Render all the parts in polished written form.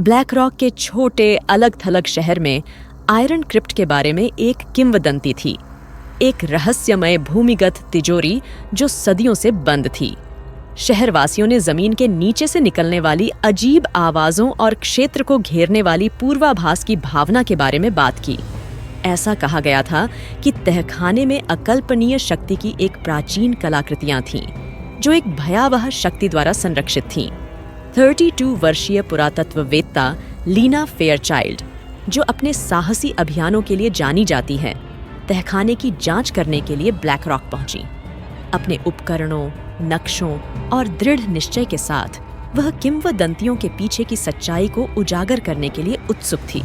Black rock के छोटे अलग थलग शहर में आयरन क्रिप्ट के बारे में एक किंवदंती थी, एक रहस्यमय भूमिगत तिजोरी जो सदियों से बंद थी। शहरवासियों ने जमीन के नीचे से निकलने वाली अजीब आवाजों और क्षेत्र को घेरने वाली पूर्वाभास की भावना के बारे में बात की। ऐसा कहा गया था कि तहखाने में अकल्पनीय शक्ति की एक प्राचीन कलाकृतियां थीं, जो एक भयावह शक्ति द्वारा संरक्षित थीं। 32 वर्षीय पुरातत्ववेत्ता लीना फेयरचाइल्ड, जो अपने साहसी अभियानों के लिए जानी जाती हैं, तहखाने की जांच करने के लिए ब्लैक रॉक पहुंची। अपने उपकरणों, नक्शों और दृढ़ निश्चय के साथ वह किंवदंतियों के पीछे की सच्चाई को उजागर करने के लिए उत्सुक थी।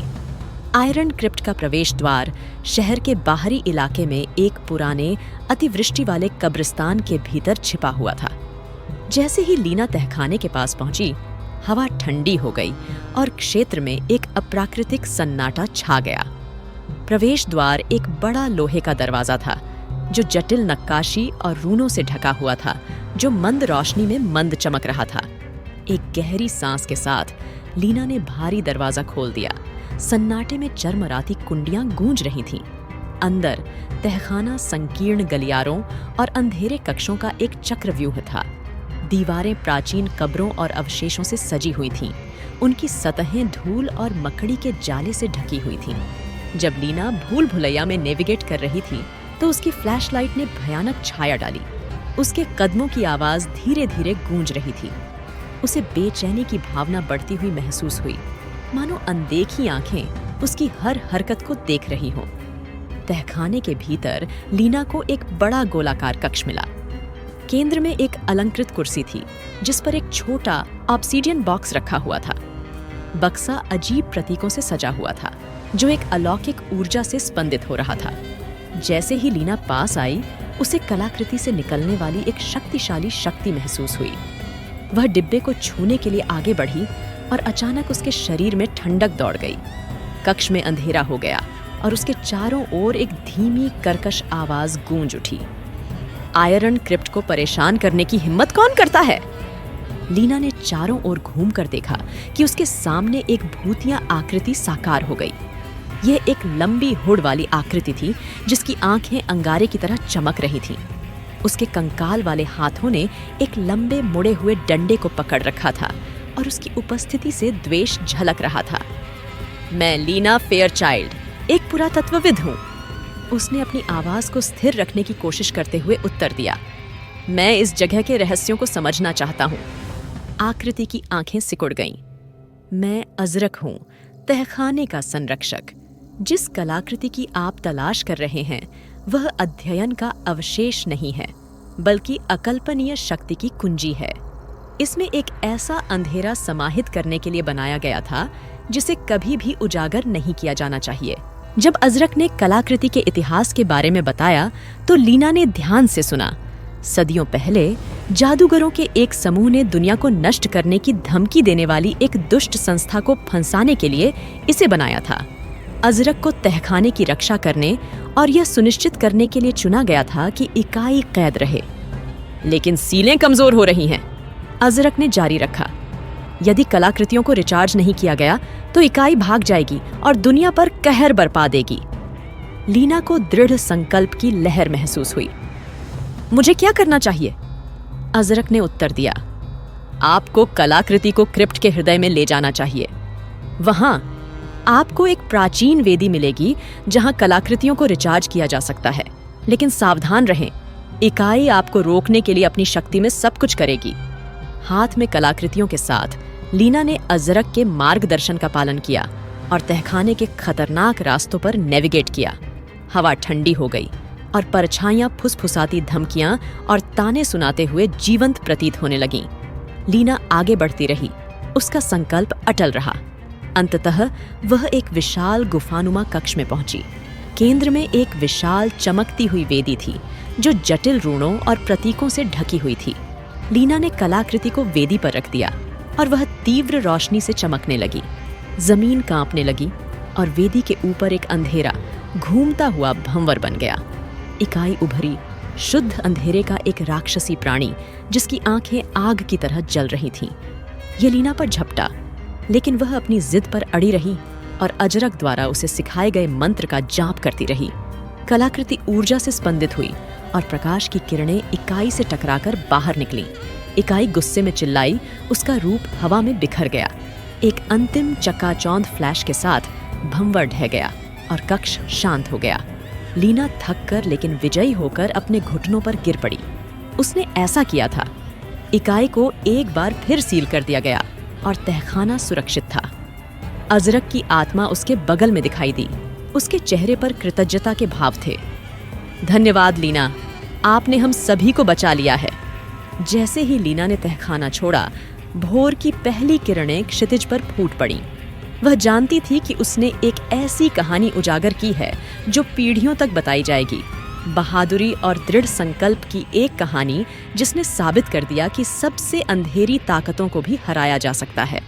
आयरन क्रिप्ट का प्रवेश द्वार शहर के बाहरी इलाके में एक पुराने अतिवृष्टि वाले कब्रिस्तान के भीतर छिपा हुआ था। जैसे ही लीना तहखाने के पास पहुंची, हवा ठंडी हो गई और क्षेत्र में एक अप्राकृतिक सन्नाटा छा गया। प्रवेश द्वार एक बड़ा लोहे का दरवाजा था, जो जटिल नक्काशी और रूनों से ढका हुआ था, जो मंद रोशनी में मंद चमक रहा था। एक गहरी सांस के साथ लीना ने भारी दरवाजा खोल दिया। सन्नाटे में चरमराती कुंडियां गूंज रही थीं। अंदर तहखाना संकीर्ण गलियारों और अंधेरे कक्षों का एक चक्रव्यूह था। दीवारें प्राचीन कब्रों और अवशेषों से सजी हुई थीं। उनकी सतहें धूल और मकड़ी के जाले से ढकी हुई थीं। जब लीना भूल भुलैया में नेविगेट कर रही थी, तो उसकी फ्लैशलाइट ने भयानक छाया डाली। उसके कदमों की आवाज धीरे धीरे गूंज रही थी। उसे बेचैनी की भावना बढ़ती हुई महसूस हुई, मानो अनदेखी आंखें उसकी हर हरकत को देख रही हों। तहखाने के भीतर लीना को एक बड़ा गोलाकार कक्ष मिला। केंद्र में एक अलंकृत कुर्सी थी, जिस पर एक छोटा ऑब्सीडियन बॉक्स रखा हुआ था। बक्सा अजीब प्रतीकों से सजा हुआ था, जो एक अलौकिक ऊर्जा से स्पंदित हो रहा था। जैसे ही लीना पास आई, उसे कलाकृति से निकलने वाली एक शक्तिशाली शक्ति महसूस हुई। वह डिब्बे को छूने के लिए आगे बढ़ी और अचानक उसके शरीर में ठंडक दौड़ गई। कक्ष में अंधेरा हो गया और उसके चारों ओर एक धीमी कर्कश आवाज गूंज उठी। आयरन क्रिप्ट को परेशान करने की हिम्मत कौन करता है? लीना ने चारों ओर घूमकर देखा कि उसके सामने एक भूतिया आकृति साकार हो गई। यह एक लंबी हुड वाली आकृति थी, जिसकी आंखें अंगारे की तरह चमक रही थीं। उसके कंकाल वाले हाथों ने एक लंबे मुड़े हुए डंडे को पकड़ रखा था और उसकी उपस्थिति से द्वेष झलक रहा था। मैं लीना फेयरचाइल्ड, एक पुरातत्वविद हूँ, उसने अपनी आवाज को स्थिर रखने की कोशिश करते हुए उत्तर दिया। मैं इस जगह के रहस्यों को समझना चाहता हूँ। आकृति की आंखें सिकुड़ गईं। मैं अजरक हूँ, तहखाने का संरक्षक। जिस कलाकृति की आप तलाश कर रहे हैं, वह अध्ययन का अवशेष नहीं है, बल्कि अकल्पनीय शक्ति की कुंजी है। इसमें एक ऐसा अंधेरा समाहित करने के लिए बनाया गया था, जिसे कभी भी उजागर नहीं किया जाना चाहिए। जब अजरक ने कलाकृति के इतिहास के बारे में बताया, तो लीना ने ध्यान से सुना। सदियों पहले जादूगरों के एक समूह ने दुनिया को नष्ट करने की धमकी देने वाली एक दुष्ट संस्था को फंसाने के लिए इसे बनाया था। अजरक को तहखाने की रक्षा करने और यह सुनिश्चित करने के लिए चुना गया था कि इकाई कैद रहे। लेकिन सीलें कमजोर हो रही हैं, अजरक ने जारी रखा। यदि कलाकृतियों को रिचार्ज नहीं किया गया, तो इकाई भाग जाएगी और दुनिया पर कहर बरपा देगी। लीना को दृढ़ संकल्प की लहर महसूस हुई। मुझे क्या करना चाहिए? अजरक ने उत्तर दिया। आपको कलाकृति को क्रिप्ट के हृदय में ले जाना चाहिए। वहां आपको एक प्राचीन वेदी मिलेगी, जहां कलाकृतियों को रिचार्ज किया जा सकता है। लेकिन सावधान रहें, इकाई आपको रोकने के लिए अपनी शक्ति में सब कुछ करेगी। हाथ में कलाकृतियों के साथ लीना ने अजरक के मार्गदर्शन का पालन किया और तहखाने के खतरनाक रास्तों पर नेविगेट किया। हवा ठंडी हो गई और परछाइयां फुसफुसाती धमकियां और ताने सुनाते हुए जीवंत प्रतीत होने लगीं। लीना आगे बढ़ती रही, उसका संकल्प अटल रहा। अंततः वह एक विशाल गुफानुमा कक्ष में पहुंची। केंद्र में एक विशाल चमकती हुई वेदी थी, जो जटिल रूणों और प्रतीकों से ढकी हुई थी। लीना ने कलाकृति को वेदी पर रख दिया और वह तीव्र रोशनी से चमकने लगी। जमीन कांपने लगी और वेदी के ऊपर एक अंधेरा घूमता हुआ भंवर बन गया। इकाई उभरी, शुद्ध अंधेरे का एक राक्षसी प्राणी, जिसकी आंखें आग की तरह जल रही थीं। ये लीना पर झपटा। लेकिन वह अपनी जिद पर अड़ी रही और अजरक द्वारा उसे सिखाए गए मंत्र का जाप करती रही। कलाकृति ऊर्जा से स्पंदित हुई और प्रकाश की किरणें इकाई से टकराकर बाहर निकलीं। इकाई गुस्से में चिल्लाई, उसका रूप हवा में बिखर गया। एक अंतिम चकाचौंध फ्लैश के साथ भंवर ढह गया और कक्ष शांत हो गया। लीना थक कर लेकिन विजयी होकर अपने घुटनों पर गिर पड़ी। उसने ऐसा किया था। इकाई को एक बार फिर सील कर दिया गया और तहखाना सुरक्षित था। अजरक की आत्मा उसके बगल में दिखाई दी। उसके चेहरे पर कृतज्ञता के भाव थे। धन्यवाद लीना, आपने हम सभी को बचा लिया है। जैसे ही लीना ने तहखाना छोड़ा, भोर की पहली किरणें क्षितिज पर फूट पड़ीं। वह जानती थी कि उसने एक ऐसी कहानी उजागर की है जो पीढ़ियों तक बताई जाएगी। बहादुरी और दृढ़ संकल्प की एक कहानी जिसने साबित कर दिया कि सबसे अंधेरी ताकतों को भी हराया जा सकता है।